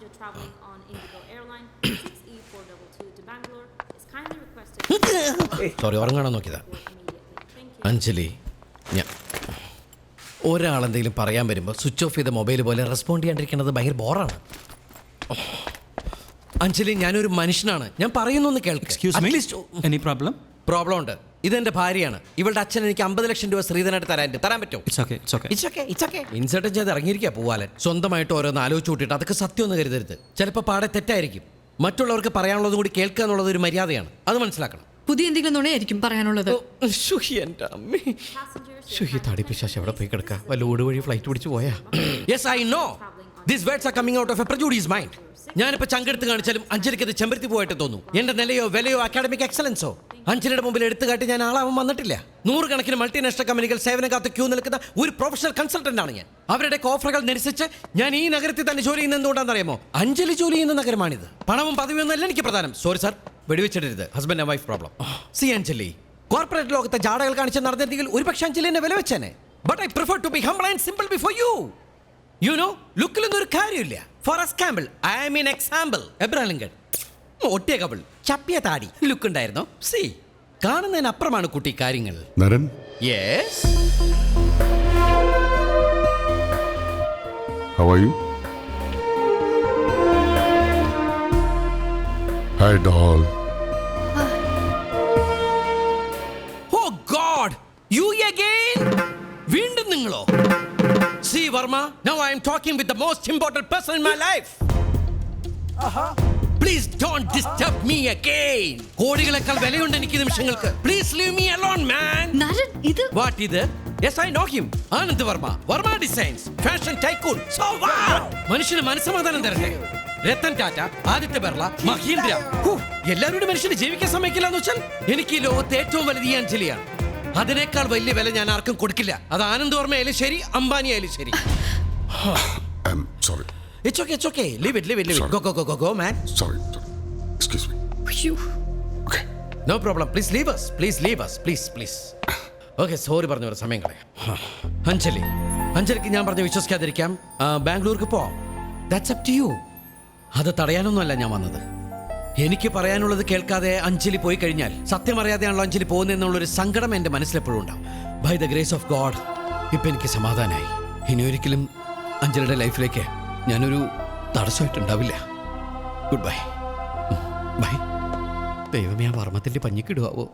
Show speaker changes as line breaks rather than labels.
passenger traveling on Indigo Airline 6E422 to Bangalore is kindly requested
sorry ഉറങ്ങാണോ നോക്കിയതാ. അഞ്ജലി, ഞാൻ ഒരാളെന്തെങ്കിലും പറയാൻ വരുമ്പോൾ സ്വിച്ച് ഓഫ് ചെയ്ത മൊബൈൽ പോലെ റെസ്പോണ്ട് ചെയ്യാണ്ടിരിക്കുന്നത് ഭയങ്കര ബോറാണ്. അഞ്ജലി, ഞാനൊരു മനുഷ്യനാണ്, ഞാൻ പറയുന്നൊന്ന് കേൾക്ക്. പ്രോബ്ലം ഉണ്ട്. ഇതെന്റെ ഭാര്യയാണ്. ഇവളുടെ അച്ഛൻ എനിക്ക് 50 ലക്ഷം രൂപ ശ്രീധനായിട്ട് തരാൻ പറ്റുമോ? ഇൻസർട്ടൻ ചെയ്ത് ഇറങ്ങിയിരിക്കുക പോവാലൻ. സ്വന്തമായിട്ട് ഓരോന്ന് ആലോചിച്ച് കൂട്ടിയിട്ട് അതൊക്കെ സത്യമൊന്നും കരുതരുത്. ചിലപ്പോൾ പാടെ തെറ്റായിരിക്കും. മറ്റുള്ളവർക്ക് പറയാനുള്ളതും കൂടി കേൾക്കുക എന്നുള്ളത് ഒരു മര്യാദയാണ്, അത് മനസ്സിലാക്കണം.
പുതിയ എന്തെങ്കിലും നുണയായിരിക്കും പറയാനുള്ളത്.
തടിപ്പിശാശ് എവിടെ പോയി കിടക്കുക? വല്ല ഊട് വഴി ഫ്ലൈറ്റ് പിടിച്ച് പോയാ? Yes, I know these words are coming out of A prejudice mind. ഞാനിപ്പോൾ ചങ്കെടുത്ത് കാണിച്ചാലും അഞ്ജലിക്ക് അത് ചെമ്പരത്തി പോയിട്ട് തോന്നും. എന്റെ നിലയോ വിലയോ അക്കാഡമിക് എക്സലൻസോ അഞ്ജലിയുടെ മുമ്പിൽ എടുത്തു കാട്ടി ഞാൻ ആളാവാൻ വന്നിട്ടില്ല. 100 കണക്കിന് മൾട്ടിനാഷണൽ കമ്പനികൾ സേവനം കാത്ത് ക്യൂ നിൽക്കുന്ന ഒരു പ്രൊഫഷണൽ കൺസൾട്ടന്റ് ആണ് ഞാൻ. അവരുടെ ഓഫറുകൾ നിരസിച്ച് ഞാൻ ഈ നഗരത്തിൽ തന്നെ ജോലി ചെയ്യുന്നത് എന്തുകൊണ്ടാണെന്നറിയാമോ? അഞ്ജലി ജോലി ചെയ്യുന്ന നഗരമാണിത്. പണവും പദവിയൊന്നുമല്ല എനിക്ക് പ്രധാനം. സോറി സാർ, വെടിവെച്ചിടരുത്. Husband and wife problem. See Anjali, corporate ലോകത്തെ ജാടകൾ കാണിച്ച് നടന്നിരുന്നെങ്കിൽ ഒരുപക്ഷെ അഞ്ജലി എന്നെ വില വെച്ചേനെ. But I prefer to be humble and simple before you. You know, ലുക്കിലൊന്നും ഒരു കാര്യമില്ല. For example, I am in example. Abraham Lincoln, ഒട്ടിയ കബിൾ, ചപ്പിയ താടി, ലുക്ക് ഉണ്ടായിരുന്നോ? സി, കാണുന്നതിനപ്പുറമാണ് കുട്ടി കാര്യങ്ങൾ.
Naran,
yes,
how are you? Hi doll.
Oh God, you again? വീണ്ടും നിങ്ങളോ? See Varma, now I am talking with the most important person in my life. Please don't disturb me again. കോടികളെക്കാൾ വിലയുണ്ട് എനിക്ക് നിമിഷങ്ങൾക്ക്. Please leave me alone, man.
നരൻ, ഇത്
What ഇത്? Yes, I know him. Anand Varma, Varma designs, fashion tycoon. So wow. മനുഷ്യന് മനസ്സമാധാനം തരട്ടെ. രത്തൻ ടാറ്റ, ആദിത്യ ബിർള, മഹീന്ദ്ര, എല്ലാവരുടെ മനുഷ്യന് ജീവിക്കാൻ സമ്മതിക്കില്ല എന്ന് വെച്ചാൽ എനിക്ക് ഈ ലോകത്തെ ഏറ്റവും വലുത് ഈ അഞ്ജലിയാണ്. അതിനേക്കാൾ വലിയ വില ഞാൻ ആർക്കും കൊടുക്കില്ല. അത് ആനന്ദ് വർമ്മ ആയാലും ശരി, അംബാനി ആയാലും ശരി.
I'm sorry.
It's okay. Leave it. Go, man.
Sorry. Excuse me. Okay.
No problem. Please leave us. Please. Okay, sorry പറഞ്ഞു ഒരു സമയം കളയാം. അഞ്ജലിക്ക് ഞാൻ പറഞ്ഞ് വിശ്വസിക്കാതിരിക്കാം. ബാംഗ്ലൂർക്ക് പോവാം. That's up to you. അത് തടയാനൊന്നുമല്ല ഞാൻ വന്നത്. എനിക്ക് പറയാനുള്ളത് കേൾക്കാതെ അഞ്ജലി പോയി കഴിഞ്ഞാൽ സത്യം അറിയാതെയാണല്ലോ അഞ്ജലി പോകുന്നതെന്നുള്ളൊരു സങ്കടം എൻ്റെ മനസ്സിലെപ്പോഴും ഉണ്ടാവും. By the grace of God ഇപ്പം എനിക്ക് സമാധാനമായി. ഇനി ഒരിക്കലും അഞ്ജലിയുടെ ലൈഫിലേക്ക് ഞാനൊരു തടസ്സമായിട്ടുണ്ടാവില്ല. Good bye. ദൈവമേ, ആ വർമ്മത്തിൻ്റെ പഞ്ഞിക്കിടുവോ?